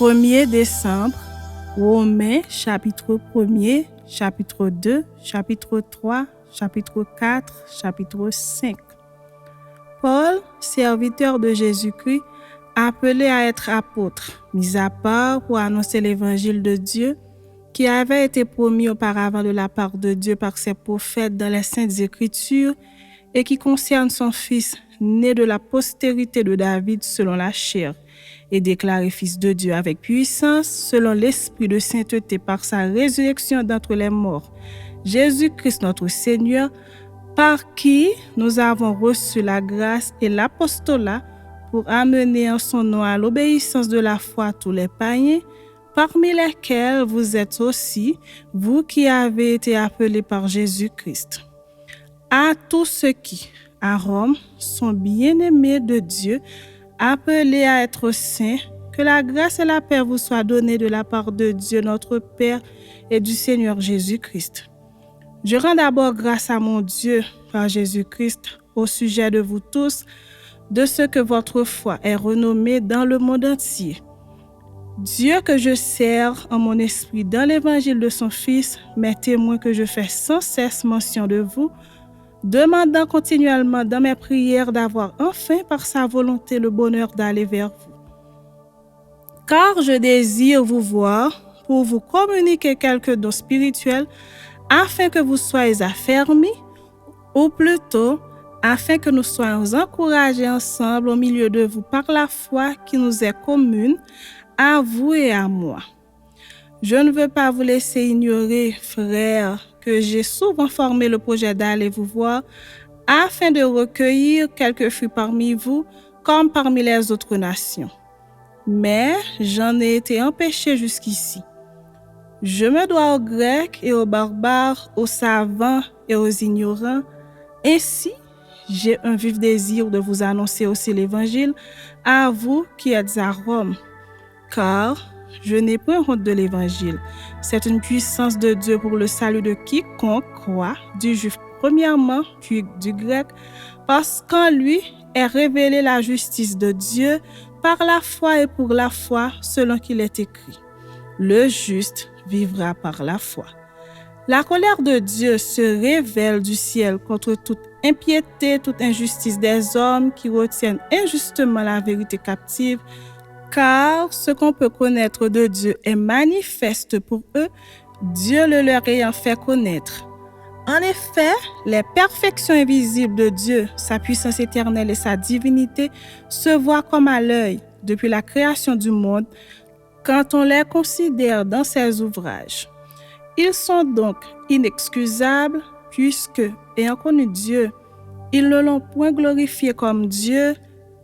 1er décembre, Romains chapitre 1er, chapitre 2, chapitre 3, chapitre 4, chapitre 5. Paul, serviteur de Jésus-Christ, appelé à être apôtre, mis à part pour annoncer l'évangile de Dieu, qui avait été promis auparavant de la part de Dieu par ses prophètes dans les Saintes Écritures et qui concerne son Fils, né de la postérité de David selon la chair, et déclaré Fils de Dieu avec puissance selon l'Esprit de sainteté par sa résurrection d'entre les morts, Jésus-Christ notre Seigneur, par qui nous avons reçu la grâce et l'apostolat pour amener en son nom à l'obéissance de la foi tous les païens, parmi lesquels vous êtes aussi, vous qui avez été appelés par Jésus-Christ. À tous ceux qui, à Rome, sont bien-aimés de Dieu, appelés à être saints, que la grâce et la paix vous soient données de la part de Dieu notre Père et du Seigneur Jésus-Christ. Je rends d'abord grâce à mon Dieu par Jésus-Christ au sujet de vous tous, de ce que votre foi est renommée dans le monde entier. Dieu que je sers en mon esprit dans l'évangile de son Fils, m'est témoin que je fais sans cesse mention de vous, demandant continuellement dans mes prières d'avoir enfin par sa volonté le bonheur d'aller vers vous. Car je désire vous voir pour vous communiquer quelques dons spirituels afin que vous soyez affermis, ou plutôt afin que nous soyons encouragés ensemble au milieu de vous par la foi qui nous est commune, à vous et à moi. Je ne veux pas vous laisser ignorer, frères, que j'ai souvent formé le projet d'aller vous voir afin de recueillir quelques fruits parmi vous comme parmi les autres nations. Mais j'en ai été empêché jusqu'ici. Je me dois aux Grecs et aux barbares, aux savants et aux ignorants. Ainsi, j'ai un vif désir de vous annoncer aussi l'Évangile à vous qui êtes à Rome. Car je n'ai point honte de l'Évangile. C'est une puissance de Dieu pour le salut de quiconque croit, du juif premièrement, puis du grec, parce qu'en lui est révélée la justice de Dieu par la foi et pour la foi, selon qu'il est écrit. Le juste vivra par la foi. La colère de Dieu se révèle du ciel contre toute impiété, toute injustice des hommes qui retiennent injustement la vérité captive, car ce qu'on peut connaître de Dieu est manifeste pour eux, Dieu le leur ayant fait connaître. En effet, les perfections invisibles de Dieu, sa puissance éternelle et sa divinité se voient comme à l'œil depuis la création du monde quand on les considère dans ses ouvrages. Ils sont donc inexcusables puisque, ayant connu Dieu, ils ne l'ont point glorifié comme Dieu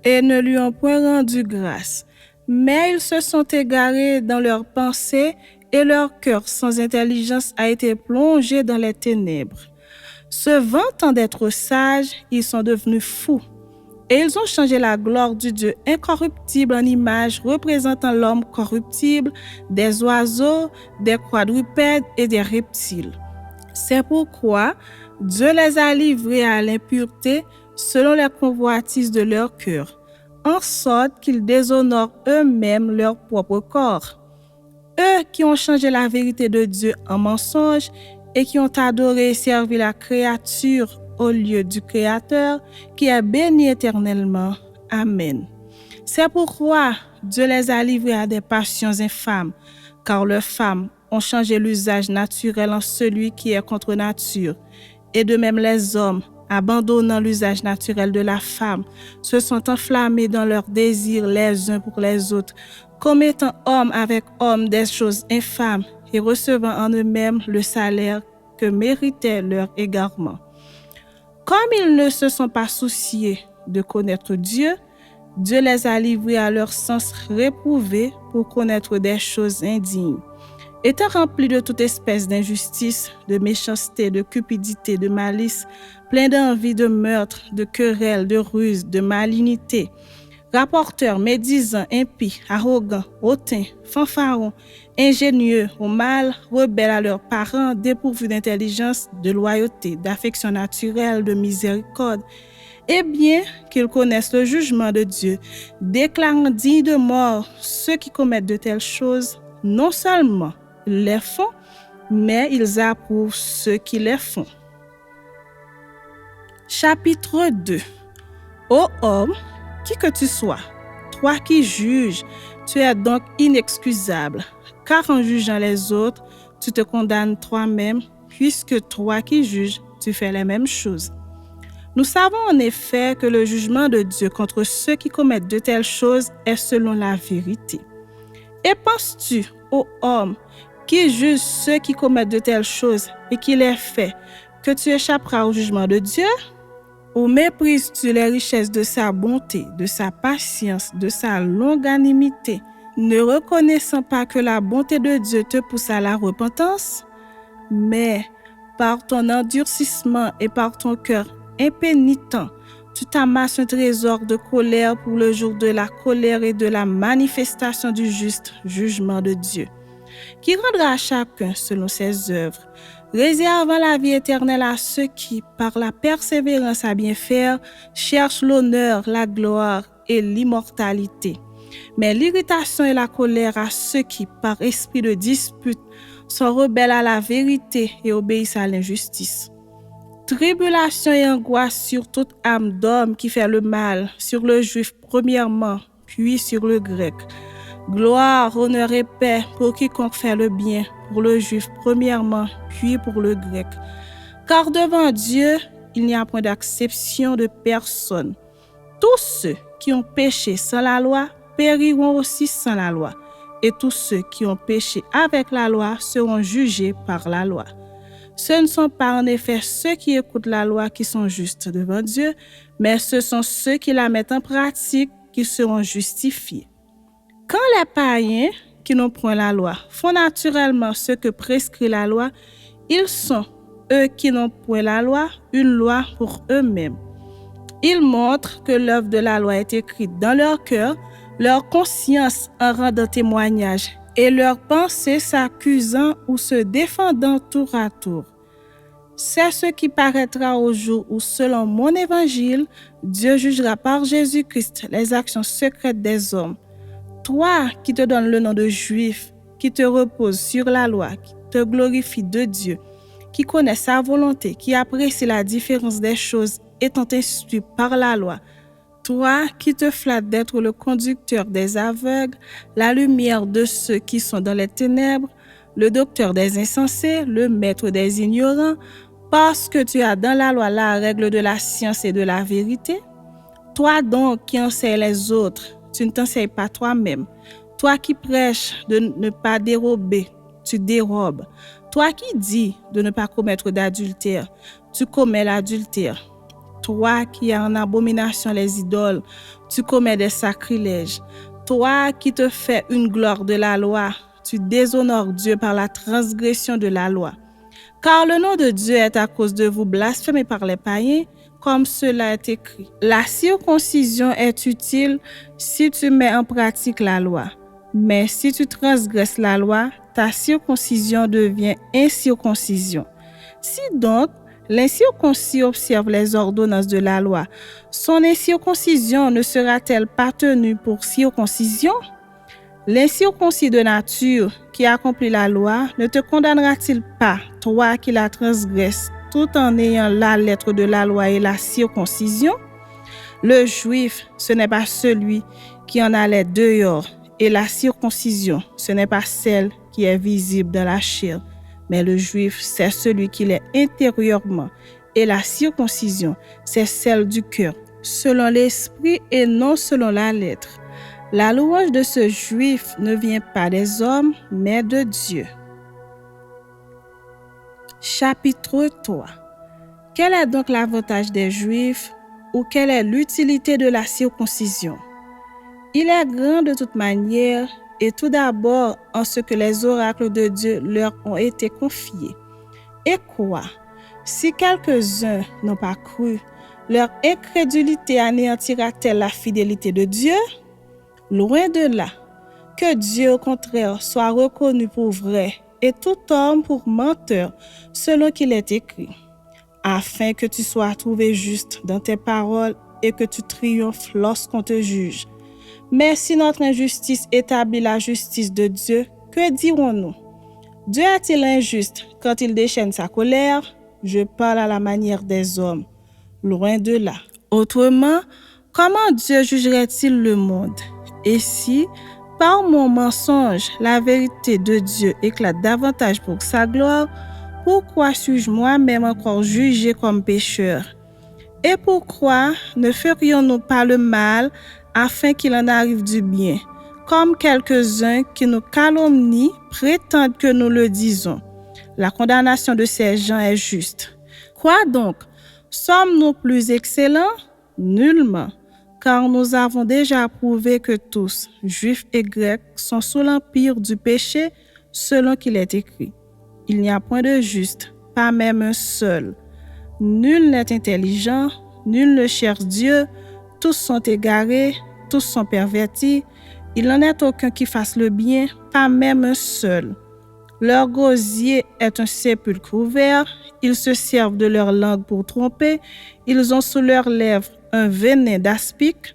et ne lui ont point rendu grâce. Mais ils se sont égarés dans leurs pensées et leur cœur sans intelligence a été plongé dans les ténèbres. Se vantant d'être sages, ils sont devenus fous. Et ils ont changé la gloire du Dieu incorruptible en image représentant l'homme corruptible, des oiseaux, des quadrupèdes et des reptiles. C'est pourquoi Dieu les a livrés à l'impureté selon les convoitises de leur cœur, en sorte qu'ils déshonorent eux-mêmes leur propre corps. Eux qui ont changé la vérité de Dieu en mensonge et qui ont adoré et servi la créature au lieu du Créateur, qui est béni éternellement. Amen. C'est pourquoi Dieu les a livrés à des passions infâmes, car leurs femmes ont changé l'usage naturel en celui qui est contre nature. Et de même les hommes, abandonnant l'usage naturel de la femme, se sont enflammés dans leurs désirs les uns pour les autres, commettant homme avec homme des choses infâmes et recevant en eux-mêmes le salaire que méritait leur égarement. Comme ils ne se sont pas souciés de connaître Dieu, Dieu les a livrés à leur sens réprouvé pour connaître des choses indignes. Étant remplis de toute espèce d'injustice, de méchanceté, de cupidité, de malice, pleins d'envie, de meurtre, de querelles, de ruse, de malignité, rapporteurs, médisants, impies, arrogants, hautains, fanfarons, ingénieux au mal, rebelles à leurs parents, dépourvus d'intelligence, de loyauté, d'affection naturelle, de miséricorde, Et bien qu'ils connaissent le jugement de Dieu, déclarant dignes de mort ceux qui commettent de telles choses, non seulement ils les font, mais ils approuvent ceux qui les font. Chapitre 2. Ô homme, qui que tu sois, toi qui juges, tu es donc inexcusable, car en jugeant les autres, tu te condamnes toi-même, puisque toi qui juges, tu fais les mêmes choses. Nous savons en effet que le jugement de Dieu contre ceux qui commettent de telles choses est selon la vérité. Et penses-tu, ô homme, qui juge ceux qui commettent de telles choses et qui les fait, que tu échapperas au jugement de Dieu? Ou méprises-tu les richesses de sa bonté, de sa patience, de sa longanimité, ne reconnaissant pas que la bonté de Dieu te pousse à la repentance? Mais par ton endurcissement et par ton cœur impénitent, tu t'amasses un trésor de colère pour le jour de la colère et de la manifestation du juste jugement de Dieu, qui rendra à chacun selon ses œuvres, réservant la vie éternelle à ceux qui, par la persévérance à bien faire, cherchent l'honneur, la gloire et l'immortalité. Mais l'irritation et la colère à ceux qui, par esprit de dispute, sont rebelles à la vérité et obéissent à l'injustice. Tribulation et angoisse sur toute âme d'homme qui fait le mal, sur le juif premièrement, puis sur le grec. Gloire, honneur et paix pour quiconque fait le bien, pour le juif premièrement, puis pour le grec. Car devant Dieu, il n'y a point d'acception de personne. Tous ceux qui ont péché sans la loi périront aussi sans la loi, et tous ceux qui ont péché avec la loi seront jugés par la loi. Ce ne sont pas en effet ceux qui écoutent la loi qui sont justes devant Dieu, mais ce sont ceux qui la mettent en pratique qui seront justifiés. Quand les païens qui n'ont point la loi font naturellement ce que prescrit la loi, ils sont, eux qui n'ont point la loi, une loi pour eux-mêmes. Ils montrent que l'œuvre de la loi est écrite dans leur cœur, leur conscience en rendant témoignage et leurs pensées s'accusant ou se défendant tour à tour. C'est ce qui paraîtra au jour où, selon mon évangile, Dieu jugera par Jésus-Christ les actions secrètes des hommes. Toi qui te donnes le nom de juif, qui te repose sur la loi, qui te glorifie de Dieu, qui connaît sa volonté, qui apprécie la différence des choses étant instruit par la loi, toi qui te flattes d'être le conducteur des aveugles, la lumière de ceux qui sont dans les ténèbres, le docteur des insensés, le maître des ignorants, parce que tu as dans la loi la règle de la science et de la vérité. Toi donc qui enseignes les autres, tu ne t'enseignes pas toi-même. Toi qui prêches de ne pas dérober, tu dérobes. Toi qui dis de ne pas commettre d'adultère, tu commets l'adultère. Toi qui as en abomination les idoles, tu commets des sacrilèges. Toi qui te fais une gloire de la loi, tu déshonores Dieu par la transgression de la loi. Car le nom de Dieu est à cause de vous blasphémé par les païens, comme cela est écrit. La circoncision est utile si tu mets en pratique la loi. Mais si tu transgresses la loi, ta circoncision devient incirconcision. Si donc l'incirconcis observe les ordonnances de la loi, son incirconcision ne sera-t-elle pas tenue pour circoncision? L'incirconcis de nature qui accomplit la loi ne te condamnera-t-il pas, toi qui la transgresses, tout en ayant la lettre de la loi et la circoncision? Le juif, ce n'est pas celui qui en a les dehors, et la circoncision, ce n'est pas celle qui est visible dans la chair, mais le juif, c'est celui qui l'est intérieurement, et la circoncision, c'est celle du cœur, selon l'esprit et non selon la lettre. La louange de ce juif ne vient pas des hommes, mais de Dieu. Chapitre 3. Quel est donc l'avantage des Juifs ou quelle est l'utilité de la circoncision? Il est grand de toute manière et tout d'abord en ce que les oracles de Dieu leur ont été confiés. Et quoi? Si quelques-uns n'ont pas cru, leur incrédulité anéantira-t-elle la fidélité de Dieu? Loin de là, que Dieu au contraire soit reconnu pour vrai et tout homme pour menteur, selon qu'il est écrit. afin que tu sois trouvé juste dans tes paroles et que tu triomphes lorsqu'on te juge. Mais si notre injustice établit la justice de Dieu, que dirons-nous? Dieu est-il injuste quand il déchaîne sa colère? Je parle à la manière des hommes. Loin de là. Autrement, comment Dieu jugerait-il le monde? Et si, par mon mensonge, la vérité de Dieu éclate davantage pour sa gloire, pourquoi suis-je moi-même encore jugé comme pécheur? Et pourquoi ne ferions-nous pas le mal afin qu'il en arrive du bien, comme quelques-uns qui nous calomnient prétendent que nous le disons? La condamnation de ces gens est juste. Quoi donc? Sommes-nous plus excellents? Nullement, car nous avons déjà prouvé que tous, juifs et grecs, sont sous l'empire du péché, selon qu'il est écrit. Il n'y a point de juste, pas même un seul. Nul n'est intelligent, nul ne cherche Dieu, tous sont égarés, tous sont pervertis. Il n'en est aucun qui fasse le bien, pas même un seul. Leur gosier est un sépulcre ouvert, ils se servent de leur langue pour tromper, ils ont sous leurs lèvres un venin d'aspic,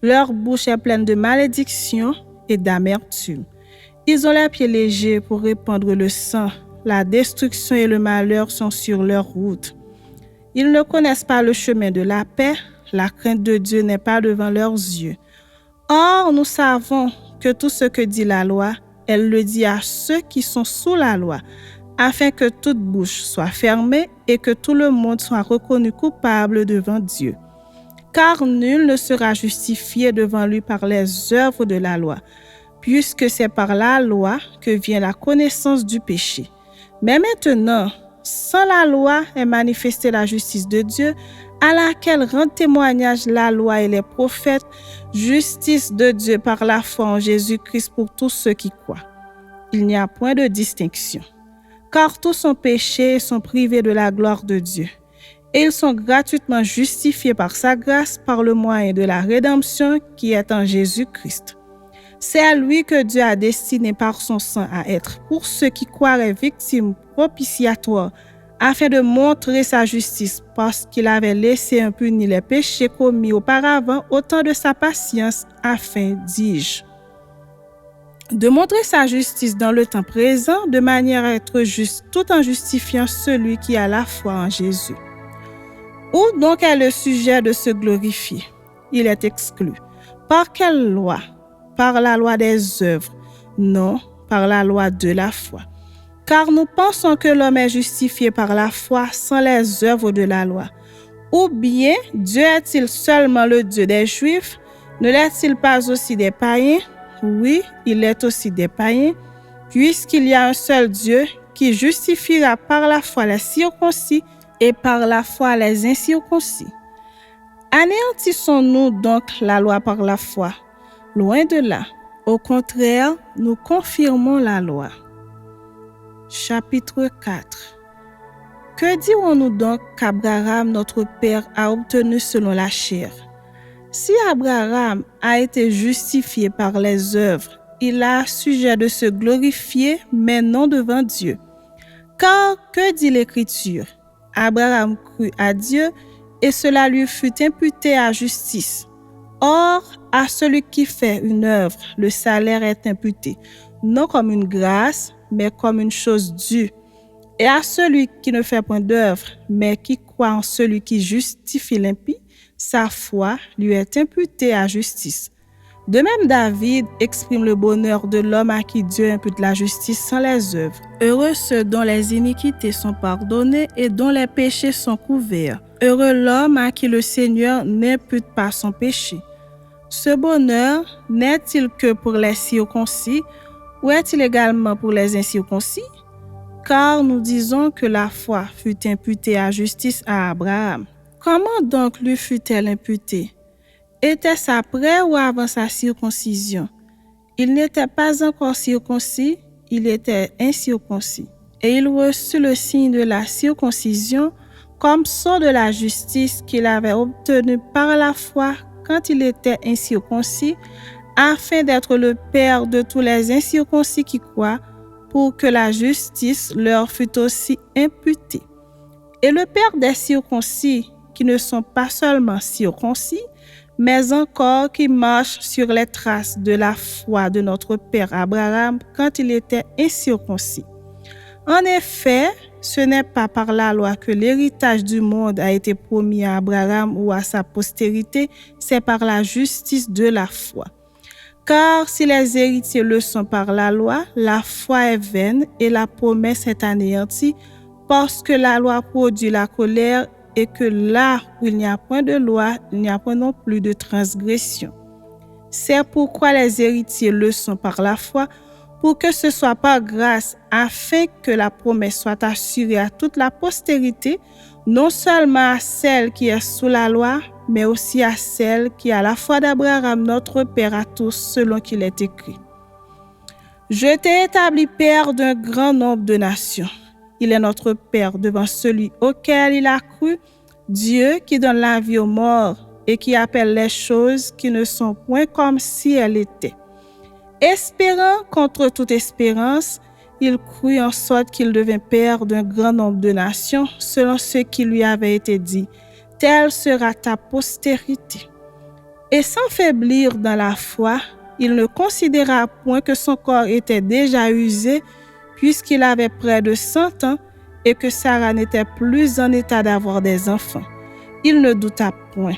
leur bouche est pleine de malédiction et d'amertume. Ils ont les pieds légers pour répandre le sang, la destruction et le malheur sont sur leur route. Ils ne connaissent pas le chemin de la paix, la crainte de Dieu n'est pas devant leurs yeux. Or, nous savons que tout ce que dit la loi, elle le dit à ceux qui sont sous la loi, afin que toute bouche soit fermée et que tout le monde soit reconnu coupable devant Dieu. Car nul ne sera justifié devant lui par les œuvres de la loi, puisque c'est par la loi que vient la connaissance du péché. Mais maintenant, sans la loi est manifestée la justice de Dieu, à laquelle rendent témoignage la loi et les prophètes, justice de Dieu par la foi en Jésus-Christ pour tous ceux qui croient. Il n'y a point de distinction, car tous sont péchés et sont privés de la gloire de Dieu. Et ils sont gratuitement justifiés par sa grâce par le moyen de la rédemption qui est en Jésus-Christ. C'est à lui que Dieu a destiné par son sang à être pour ceux qui croiraient victimes propitiatoires, afin de montrer sa justice, parce qu'il avait laissé impunis les péchés commis auparavant au temps de sa patience, afin, dis-je, de montrer sa justice dans le temps présent, de manière à être juste, tout en justifiant celui qui a la foi en Jésus. Où donc est le sujet de se glorifier? Il est exclu. Par quelle loi? Par la loi des œuvres? Non, par la loi de la foi. Car nous pensons que l'homme est justifié par la foi sans les œuvres de la loi. Ou bien, Dieu est-il seulement le Dieu des Juifs? Ne l'est-il pas aussi des païens? Oui, il est aussi des païens, puisqu'il y a un seul Dieu qui justifiera par la foi les circoncis et par la foi les incirconcis. Anéantissons-nous donc la loi par la foi? Loin de là. Au contraire, nous confirmons la loi. Chapitre 4. Que dirons-nous donc qu'Abraham, notre père, a obtenu selon la chair? Si Abraham a été justifié par les œuvres, il a sujet de se glorifier, mais non devant Dieu. Car que dit l'Écriture? Abraham crut à Dieu et cela lui fut imputé à justice. Or, à celui qui fait une œuvre, le salaire est imputé, non comme une grâce, mais comme une chose due. Et à celui qui ne fait point d'œuvre, mais qui croit en celui qui justifie l'impie, sa foi lui est imputée à justice. De même, David exprime le bonheur de l'homme à qui Dieu impute la justice sans les œuvres. Heureux ceux dont les iniquités sont pardonnées et dont les péchés sont couverts. Heureux l'homme à qui le Seigneur n'impute pas son péché. Ce bonheur n'est-il que pour les circoncis ou est-il également pour les incirconcis? Car nous disons que la foi fut imputée à justice à Abraham. Comment donc lui fut-elle imputée? Était-ce après ou avant sa circoncision? Il n'était pas encore circoncis, il était incirconcis. Et il reçut le signe de la circoncision comme sceau de la justice qu'il avait obtenu par la foi quand il était incirconcis, afin d'être le père de tous les incirconcis qui croient, pour que la justice leur fût aussi imputée. et le Père des circoncis, qui ne sont pas seulement circoncis, mais encore qui marchent sur les traces de la foi de notre Père Abraham quand il était incirconcis. En effet, ce n'est pas par la loi que l'héritage du monde a été promis à Abraham ou à sa postérité, c'est par la justice de la foi. Car si les héritiers le sont par la foi est vaine et la promesse est anéantie, parce que la loi produit la colère et que là où il n'y a point de loi, il n'y a point non plus de transgression. C'est pourquoi les héritiers le sont par la foi, pour que ce soit par grâce, afin que la promesse soit assurée à toute la postérité, non seulement à celle qui est sous la loi, mais aussi à celle qui a la foi d'Abraham, notre Père à tous, selon qu'il est écrit. Je t'ai établi Père d'un grand nombre de nations. Il est notre Père devant celui auquel il a cru, Dieu qui donne la vie aux morts et qui appelle les choses qui ne sont point comme si elles étaient. Espérant contre toute espérance, il crut en sorte qu'il devint père d'un grand nombre de nations, selon ce qui lui avait été dit. Telle sera ta postérité. Et sans faiblir dans la foi, il ne considéra point que son corps était déjà usé, puisqu'il avait près de 100 ans et que Sarah n'était plus en état d'avoir des enfants. Il ne douta point,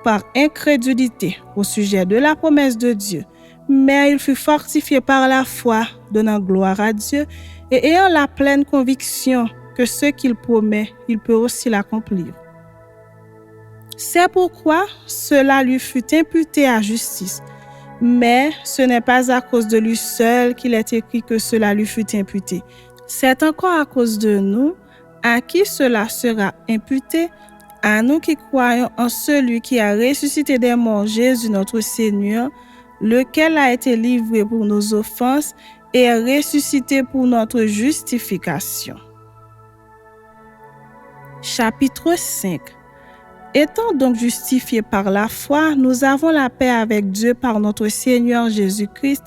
par incrédulité au sujet de la promesse de Dieu, mais il fut fortifié par la foi, donnant gloire à Dieu et ayant la pleine conviction que ce qu'il promet, il peut aussi l'accomplir. C'est pourquoi cela lui fut imputé à justice. Mais ce n'est pas à cause de lui seul qu'il est écrit que cela lui fut imputé. C'est encore à cause de nous, à qui cela sera imputé, à nous qui croyons en celui qui a ressuscité des morts, Jésus notre Seigneur, lequel a été livré pour nos offenses et est ressuscité pour notre justification. Chapitre 5. Étant donc justifiés par la foi, nous avons la paix avec Dieu par notre Seigneur Jésus-Christ,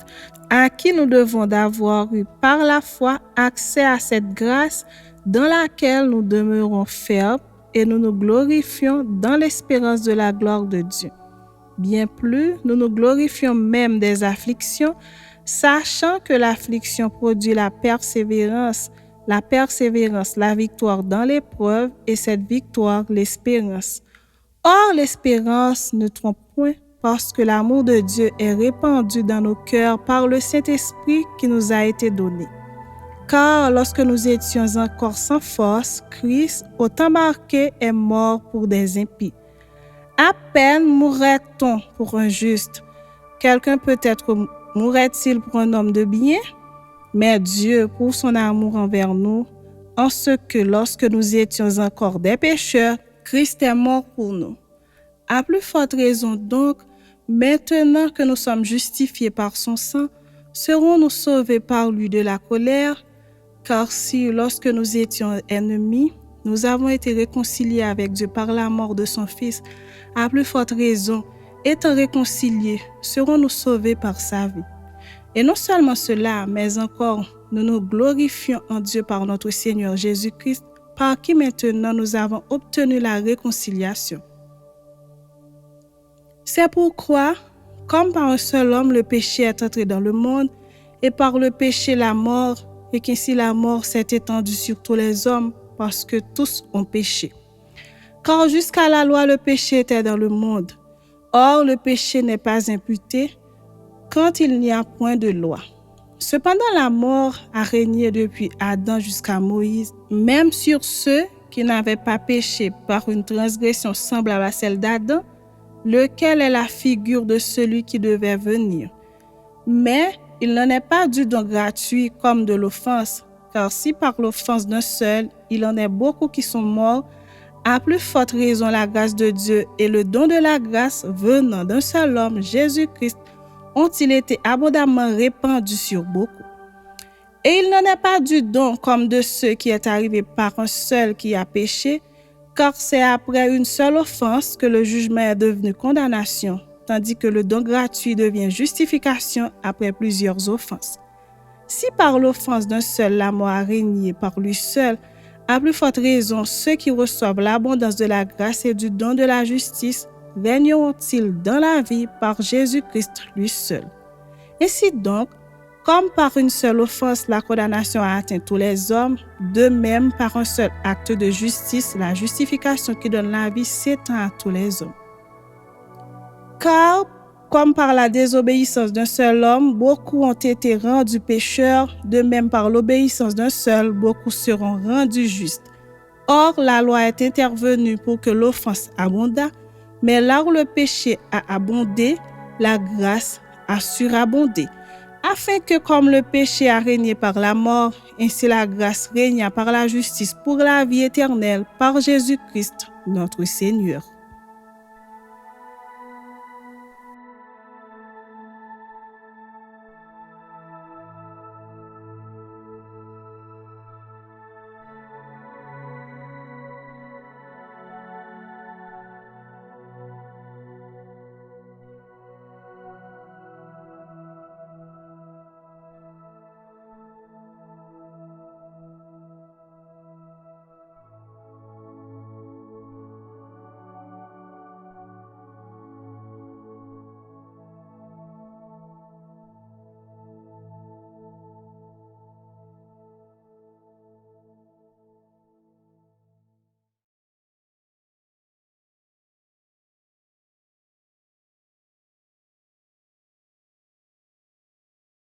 à qui nous devons d'avoir eu par la foi accès à cette grâce dans laquelle nous demeurons fermes et nous nous glorifions dans l'espérance de la gloire de Dieu. Bien plus, nous nous glorifions même des afflictions, sachant que l'affliction produit la persévérance, la victoire dans l'épreuve et cette victoire, l'espérance. Or, l'espérance ne trompe point, parce que l'amour de Dieu est répandu dans nos cœurs par le Saint-Esprit qui nous a été donné. Car lorsque nous étions encore sans force, Christ, au temps marqué, est mort pour des impies. À peine mourrait-on pour un juste. Quelqu'un peut-être mourrait-il pour un homme de bien? Mais Dieu, pour son amour envers nous, en ce que lorsque nous étions encore des pécheurs, Christ est mort pour nous. À plus forte raison donc, maintenant que nous sommes justifiés par son sang, serons-nous sauvés par lui de la colère? Car si, lorsque nous étions ennemis, nous avons été réconciliés avec Dieu par la mort de son Fils, à plus forte raison, étant réconciliés, serons-nous sauvés par sa vie. Et non seulement cela, mais encore, nous nous glorifions en Dieu par notre Seigneur Jésus-Christ, par qui maintenant nous avons obtenu la réconciliation. C'est pourquoi, comme par un seul homme le péché est entré dans le monde, et par le péché la mort, et qu'ainsi la mort s'est étendue sur tous les hommes, parce que tous ont péché. Car jusqu'à la loi, le péché était dans le monde. Or, le péché n'est pas imputé quand il n'y a point de loi. Cependant, la mort a régné depuis Adam jusqu'à Moïse, même sur ceux qui n'avaient pas péché par une transgression semblable à celle d'Adam, lequel est la figure de celui qui devait venir. Mais il n'en est pas du don gratuit comme de l'offense, car si par l'offense d'un seul, il en est beaucoup qui sont morts, à plus forte raison la grâce de Dieu et le don de la grâce venant d'un seul homme, Jésus-Christ, ont-ils été abondamment répandus sur beaucoup. Et il n'en est pas du don comme de ceux qui est arrivé par un seul qui a péché, car c'est après une seule offense que le jugement est devenu condamnation, tandis que le don gratuit devient justification après plusieurs offenses. Si par l'offense d'un seul la mort a régné par lui seul, À plus forte raison, ceux qui reçoivent l'abondance de la grâce et du don de la justice régneront-ils dans la vie par Jésus-Christ lui seul. Ainsi donc, comme par une seule offense, la condamnation a atteint tous les hommes, de même, par un seul acte de justice, la justification qui donne la vie s'étend à tous les hommes. Car, comme par la désobéissance d'un seul homme, beaucoup ont été rendus pécheurs, de même par l'obéissance d'un seul, beaucoup seront rendus justes. Or, la loi est intervenue pour que l'offense abondât, mais là où le péché a abondé, la grâce a surabondé. Afin que comme le péché a régné par la mort, ainsi la grâce régna par la justice pour la vie éternelle par Jésus-Christ, notre Seigneur.